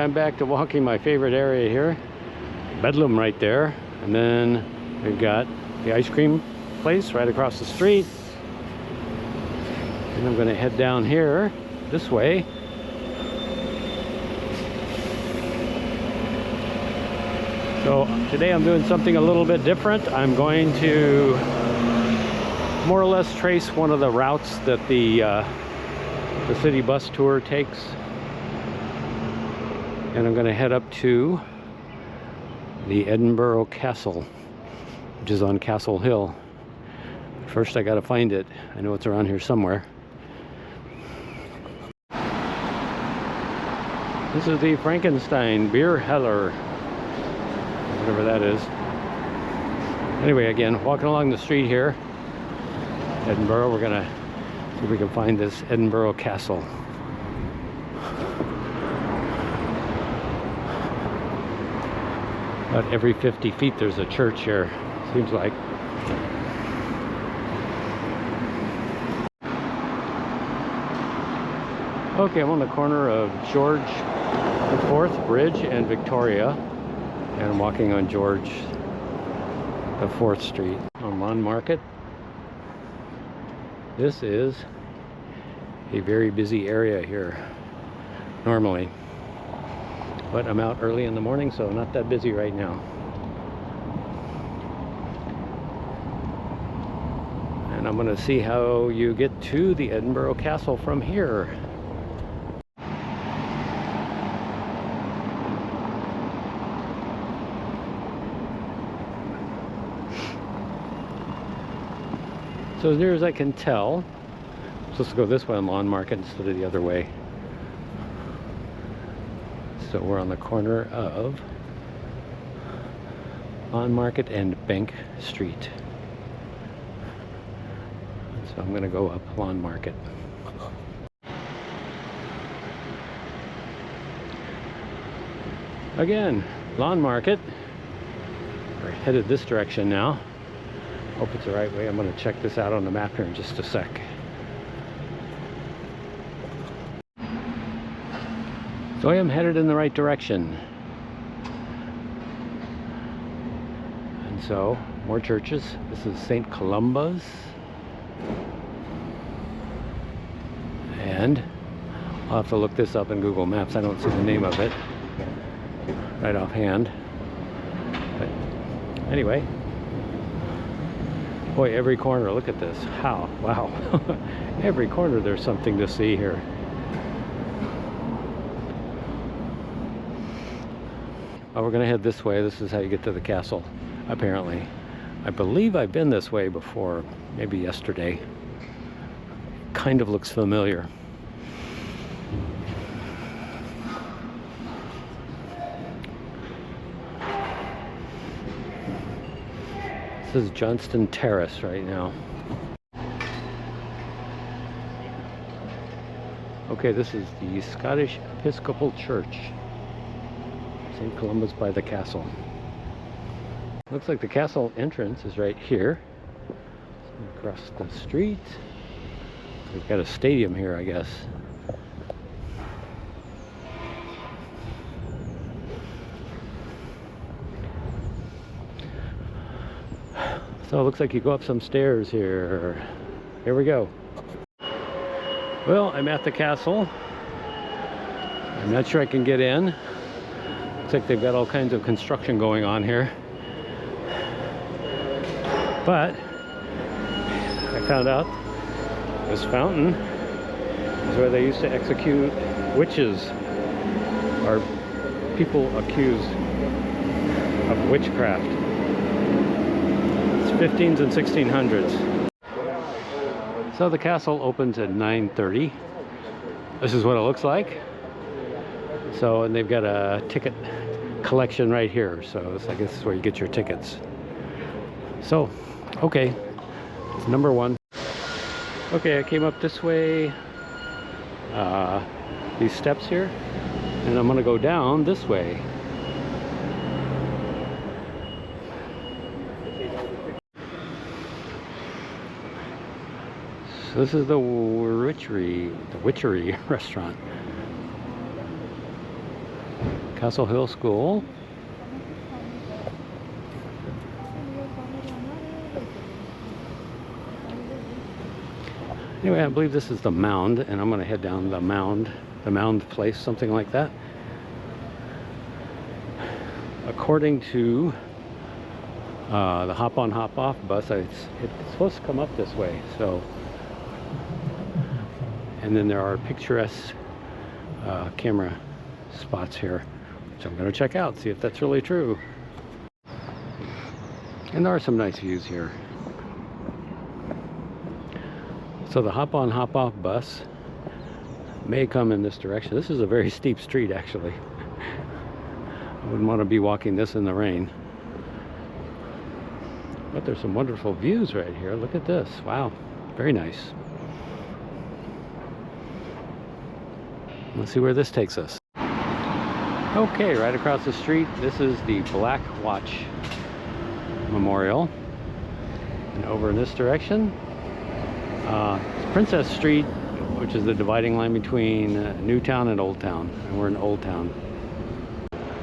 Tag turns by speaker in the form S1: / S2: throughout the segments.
S1: I'm back to walking my favorite area here. Bedlam right there. And then we've got the ice cream place right across the street. And I'm going to head down here this way. So today I'm doing something a little bit different. I'm going to more or less trace one of the routes that the city bus tour takes. And I'm going to head up to the Edinburgh Castle, which is on Castle Hill. First I got to find it. I know it's around here somewhere. This is the Frankenstein Beer Heller, whatever that is. Anyway, again, walking along the street here, Edinburgh, we're gonna see if we can find this Edinburgh Castle. About every 50 feet there's a church here, seems like. Okay, I'm on the corner of George IV Bridge and Victoria, and I'm walking on George IV Street on Lawn Market. This is a very busy area here normally, but I'm out early in the morning, so not that busy right now. And I'm going to see how you get to the Edinburgh Castle from here. So as near as I can tell, I'm supposed to go this way on Lawn Market instead of the other way. So we're on the corner of Lawn Market and Bank Street. So I'm going to go up Lawn Market. Again, Lawn Market. We're headed this direction now. Hope it's the right way. I'm going to check this out on the map here in just a sec. So I am headed in the right direction. And so, more churches. This is St. Columba's. And I'll have to look this up in Google Maps. I don't see the name of it right offhand. But anyway. Boy, every corner, look at this. How? Wow. Every corner there's something to see here. Oh, we're going to head this way. This is how you get to the castle, apparently. I believe I've been this way before, maybe yesterday. Kind of looks familiar. This is Johnston Terrace right now. Okay, this is the Scottish Episcopal Church. St. Columba's by the castle. Looks like the castle entrance is right here. Across the street. We've got a stadium here, I guess. So it looks like you go up some stairs here. Here we go. Well, I'm at the castle. I'm not sure I can get in. Looks like they've got all kinds of construction going on here. But I found out this fountain is where they used to execute witches or people accused of witchcraft. 15s and 1600s. So the castle opens at 9:30. This is what it looks like. So, and they've got a ticket collection right here. So I guess this is where you get your tickets. So, okay, it's number one. Okay, I came up this way, these steps here, and I'm gonna go down this way. So this is the Witchery restaurant. Castle Hill School. Anyway, I believe this is the Mound, and I'm going to head down the Mound Place, something like that. According to the Hop On Hop Off bus, it's supposed to come up this way. So, and then there are picturesque camera spots here, which I'm going to check out, see if that's really true. And there are some nice views here. So the Hop On Hop Off bus may come in this direction. This is a very steep street, actually. I wouldn't want to be walking this in the rain. But there's some wonderful views right here. Look at this. Wow, very nice. Let's see where this takes us. Okay, right across the street, this is the Black Watch Memorial. And over in this direction, Princess Street, which is the dividing line between Newtown and Old Town. And we're in Old Town.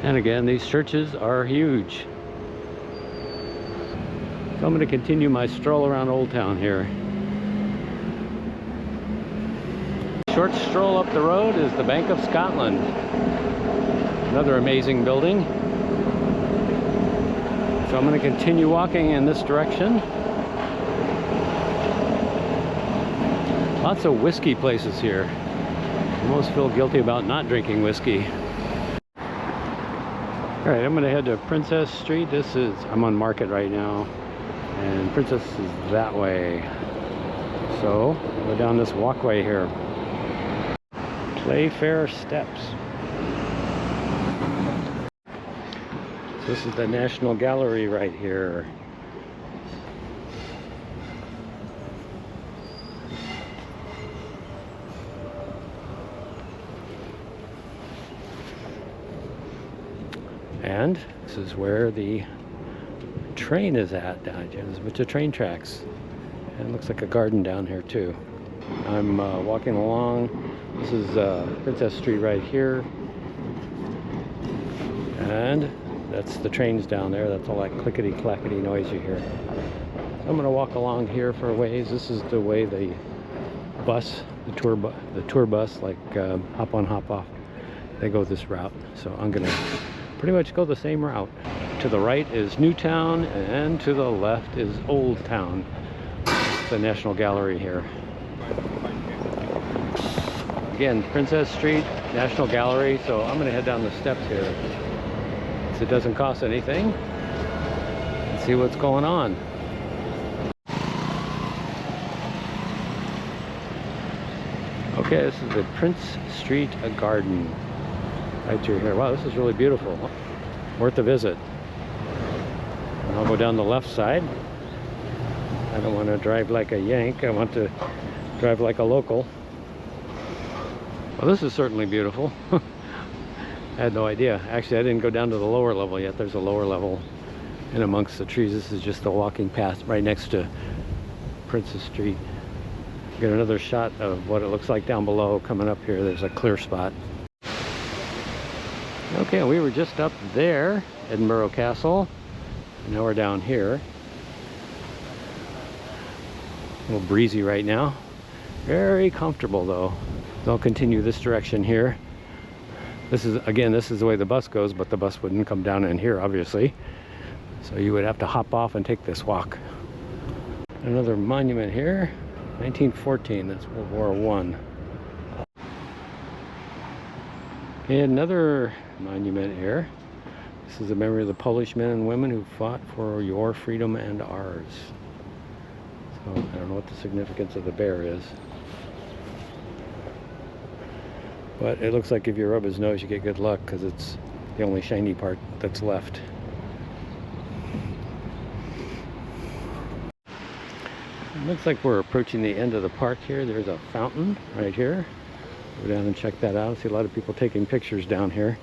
S1: And again, these churches are huge. So I'm going to continue my stroll around Old Town here. Short stroll up the road is the Bank of Scotland. Another amazing building. So I'm going to continue walking in this direction. Lots of whiskey places here. I almost feel guilty about not drinking whiskey. Alright, I'm going to head to Princess Street. I'm on Market right now. And Princess is that way. So, go down this walkway here. Playfair Steps. So this is the National Gallery right here. And this is where the train is at down here. There's a bunch of train tracks. And it looks like a garden down here too. I'm walking along. This is Princess Street right here. And that's the trains down there. That's all that clickety-clackety noise you hear. So I'm going to walk along here for a ways. This is the way the bus, the tour bus, like Hop On Hop Off, they go this route. So I'm going to pretty much go the same route. To the right is Newtown, and to the left is Old Town. The National Gallery here. Again, Princess Street, National Gallery. So I'm going to head down the steps here. So it doesn't cost anything. Let's see what's going on. Okay, this is the Prince Street Garden. Right through here. Wow, this is really beautiful. Worth a visit. And I'll go down the left side. I don't want to drive like a Yank. I want to drive like a local. Well, this is certainly beautiful. I had no idea. Actually, I didn't go down to the lower level yet. There's a lower level in amongst the trees. This is just the walking path right next to Princess Street. Get another shot of what it looks like down below. Coming up here, there's a clear spot. Okay, we were just up there, Edinburgh Castle. And now we're down here. A little breezy right now. Very comfortable though. So I'll continue this direction here. This is the way the bus goes, but the bus wouldn't come down in here, obviously. So you would have to hop off and take this walk. Another monument here. 1914, that's World War I. And another monument here. This is a memory of the Polish men and women who fought for your freedom and ours. So I don't know what the significance of the bear is. But it looks like if you rub his nose, you get good luck, because it's the only shiny part that's left. It looks like we're approaching the end of the park here. There's a fountain right here. Go down and check that out. I see a lot of people taking pictures down here.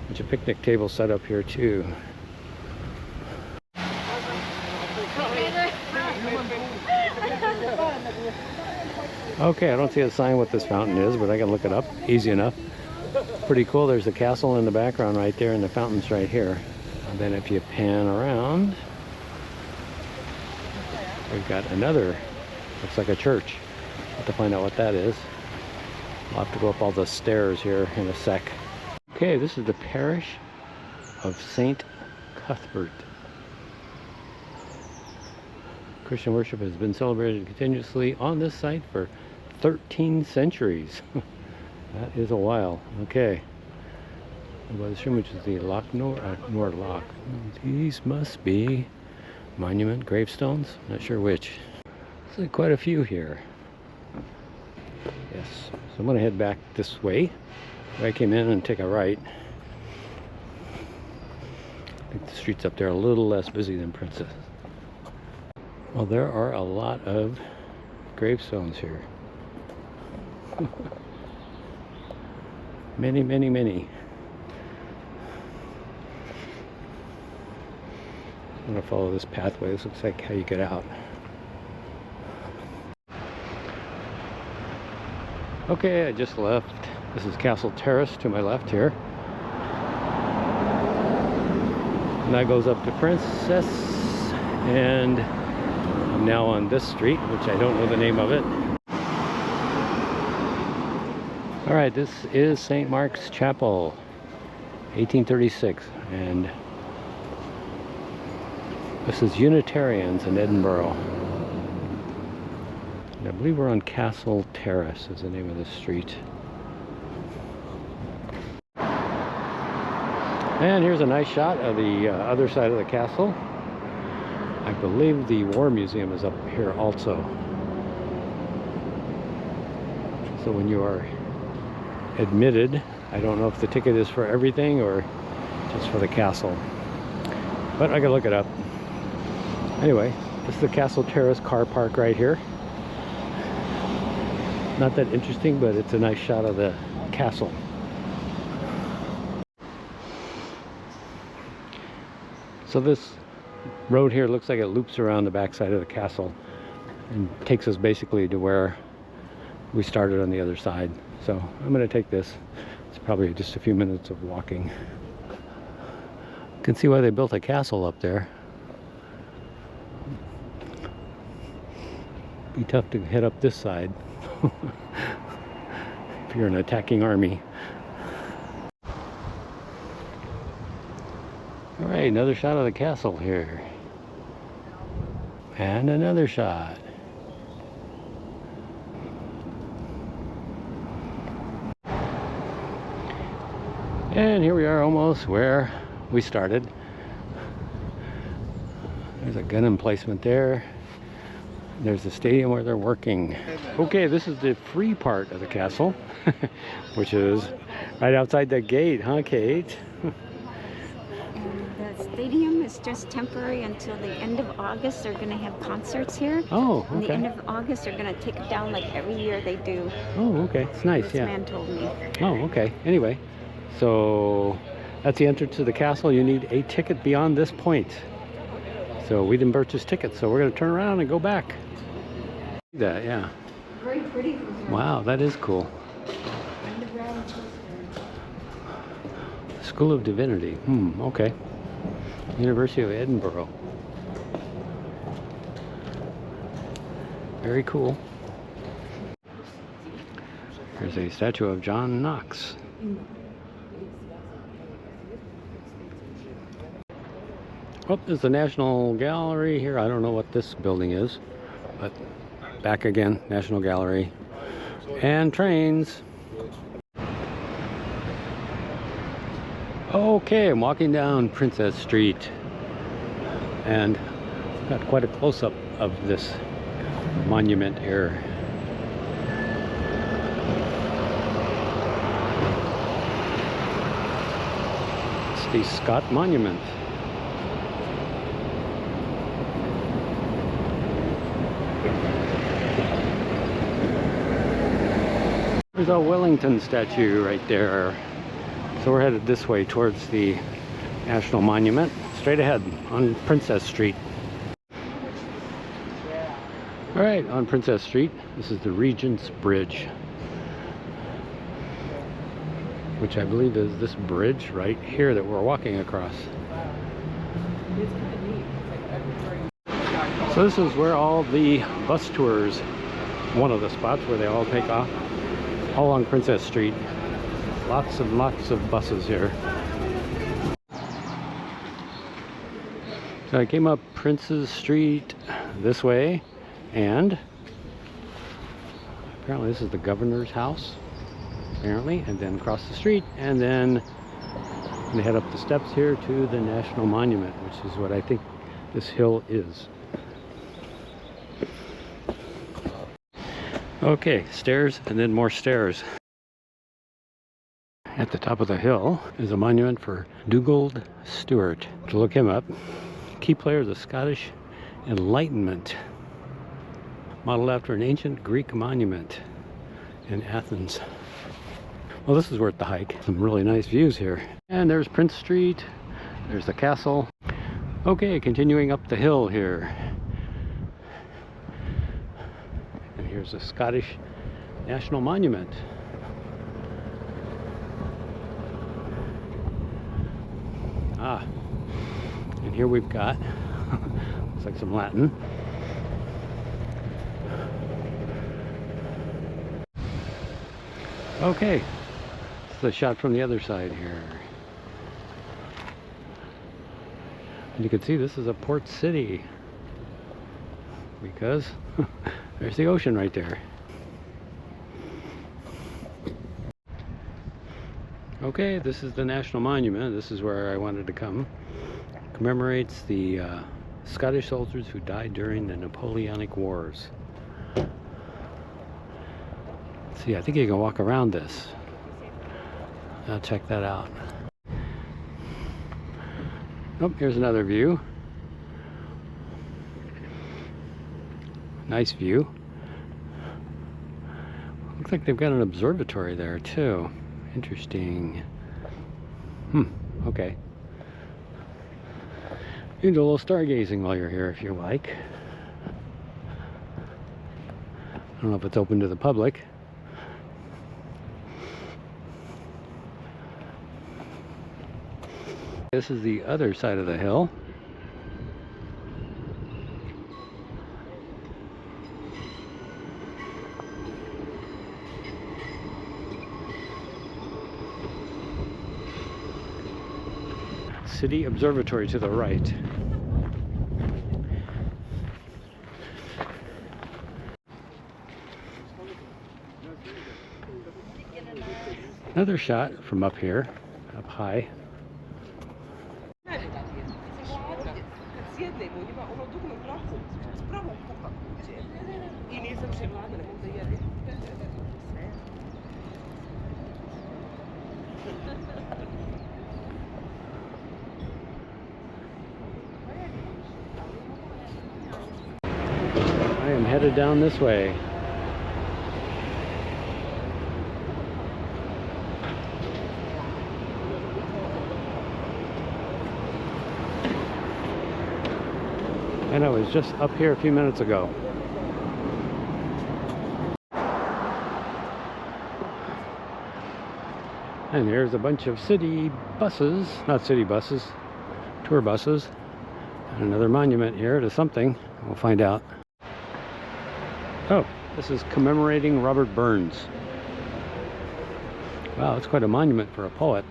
S1: Bunch of picnic tables set up here too. Okay, I don't see a sign what this fountain is, but I can look it up easy enough. Pretty cool. There's the castle in the background right there, and the fountain's right here. And then if you pan around, we've got another, looks like a church. I'll have to find out what that is. I'll have to go up all the stairs here in a sec. Okay, this is the parish of St. Cuthbert. Christian worship has been celebrated continuously on this site for 13 centuries. That is a while. Okay. By this room, which is the Loch Nord Loch. These must be monument gravestones. Not sure which. Looks like quite a few here. Yes. So I'm going to head back this way. I came in and take a right. I think the streets up there are a little less busy than Princess. Well, there are a lot of gravestones here. Many, many, many. I'm going to follow this pathway. This looks like how you get out. Okay, I just left. This is Castle Terrace to my left here. And that goes up to Princess. And I'm now on this street, which I don't know the name of it. All right, this is St. Mark's Chapel, 1836. And this is Unitarians in Edinburgh. And I believe we're on Castle Terrace is the name of the street. And here's a nice shot of the other side of the castle. I believe the War Museum is up here also. So when you are admitted, I don't know if the ticket is for everything or just for the castle. But I gotta look it up. Anyway, this is the Castle Terrace car park right here. Not that interesting, but it's a nice shot of the castle. So this road here looks like it loops around the backside of the castle and takes us basically to where we started on the other side. So I'm going to take this. It's probably just a few minutes of walking. You can see why they built a castle up there. Be tough to head up this side if you're an attacking army. All right, another shot of the castle here. And another shot. And here we are almost where we started. There's a gun emplacement there. There's the stadium where they're working. Okay, this is the free part of the castle, which is right outside the gate, huh, Kate?
S2: The stadium is just temporary until the end of August. They're going to have concerts here.
S1: Oh, okay.
S2: And the end of August, they're going to take it down like every year they do.
S1: Oh, okay. It's nice,
S2: This
S1: yeah.
S2: man told me.
S1: Oh, okay. Anyway, so that's the entrance to the castle. You need a ticket beyond this point. So we didn't purchase tickets, so we're going to turn around and go back. That, yeah.
S2: Very pretty from here.
S1: Wow, that is cool. School of Divinity. Okay. University of Edinburgh. Very cool. There's a statue of John Knox. Oh, there's the National Gallery here. I don't know what this building is, but back again, National Gallery. And trains. Okay, I'm walking down Princess Street and got quite a close-up of this monument here. It's the Scott Monument. There's a Wellington statue right there. So we're headed this way towards the National Monument, straight ahead on Princess Street. All right, on Princess Street, this is the Regent's Bridge, which I believe is this bridge right here that we're walking across. So this is where all the bus tours, one of the spots where they all take off, all along Princess Street. Lots of buses here. So I came up Princess Street this way, and apparently this is the governor's house, apparently, and then across the street, and then they head up the steps here to the National Monument, which is what I think this hill is. Okay, stairs and then more stairs. At the top of the hill is a monument for Dugald Stewart. To look him up, key player of the Scottish Enlightenment, modeled after an ancient Greek monument in Athens. Well, this is worth the hike. Some really nice views here. And there's Prince Street. There's the castle. Okay, continuing up the hill here. And here's the Scottish National Monument. Ah, and here we've got, looks like some Latin. Okay, this is a shot from the other side here. And you can see this is a port city because there's the ocean right there. Okay, this is the National Monument. This is where I wanted to come. Commemorates the Scottish soldiers who died during the Napoleonic Wars. Let's see, I think you can walk around this. I'll check that out. Oh, here's another view. Nice view. Looks like they've got an observatory there too. Interesting. Okay. You can do a little stargazing while you're here if you like. I don't know if it's open to the public. This is the other side of the hill. City Observatory to the right. Another shot from up here, up high. I am headed down this way. And I was just up here a few minutes ago. And here's a bunch of city buses, not city buses, tour buses. And another monument here to something. We'll find out. Oh, this is commemorating Robert Burns. Wow, it's quite a monument for a poet.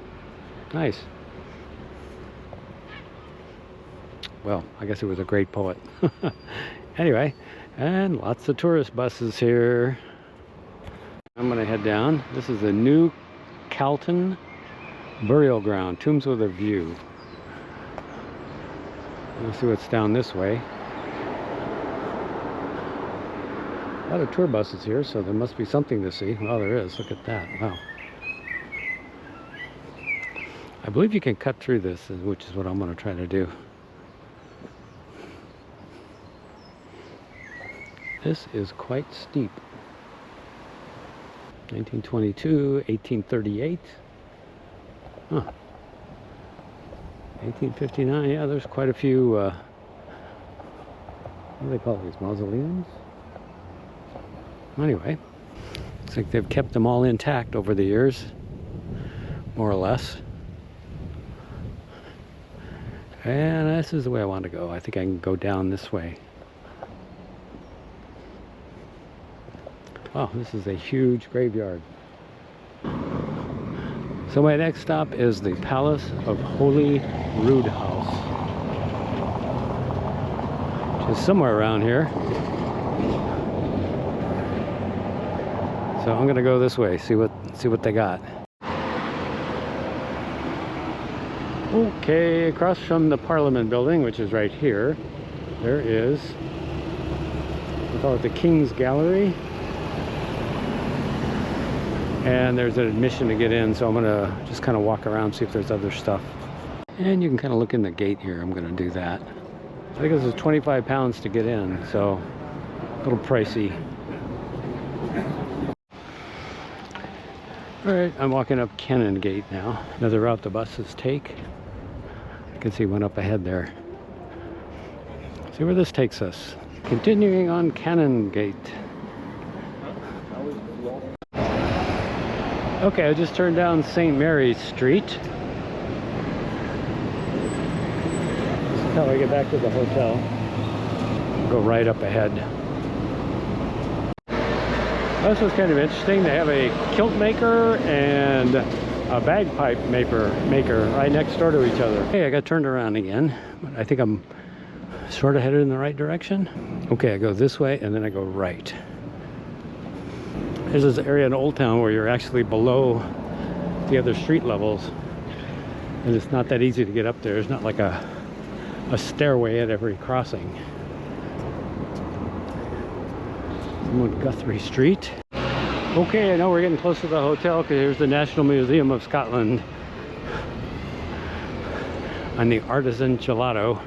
S1: Nice. Well, I guess he was a great poet. Anyway, and lots of tourist buses here. I'm gonna head down. This is the New Calton Burial Ground, Tombs with a View. Let's see what's down this way. A lot of tour buses here, so there must be something to see. Well, there is. Look at that. Wow. I believe you can cut through this, which is what I'm going to try to do. This is quite steep. 1922, 1838. Huh. 1859. Yeah, there's quite a few, what do they call these? Mausoleums? Anyway, looks like they've kept them all intact over the years, more or less. And this is the way I want to go. I think I can go down this way. Wow, this is a huge graveyard. So my next stop is the Palace of Holy Rood House, which is somewhere around here. So I'm gonna go this way, see what they got. Okay, across from the Parliament building, which is right here, there is, we call it the King's Gallery. And there's an admission to get in, so I'm gonna just kind of walk around, see if there's other stuff. And you can kind of look in the gate here. I'm gonna do that. I think this is 25 pounds to get in, so a little pricey. All right, I'm walking up Cannon Gate now. Another route the buses take. You can see one up ahead there. See where this takes us. Continuing on Cannon Gate. Okay, I just turned down St. Mary's Street. This is how I get back to the hotel. Go right up ahead. This was kind of interesting. They have a kilt maker and a bagpipe maker right next door to each other. Hey, I got turned around again. I think I'm sort of headed in the right direction. Okay, I go this way and then I go right. There's this area in Old Town where you're actually below the other street levels, and it's not that easy to get up there. There's not like a stairway at every crossing. I'm on Guthrie Street. Okay, I know we're getting close to the hotel because here's the National Museum of Scotland and the Artisan Gelato.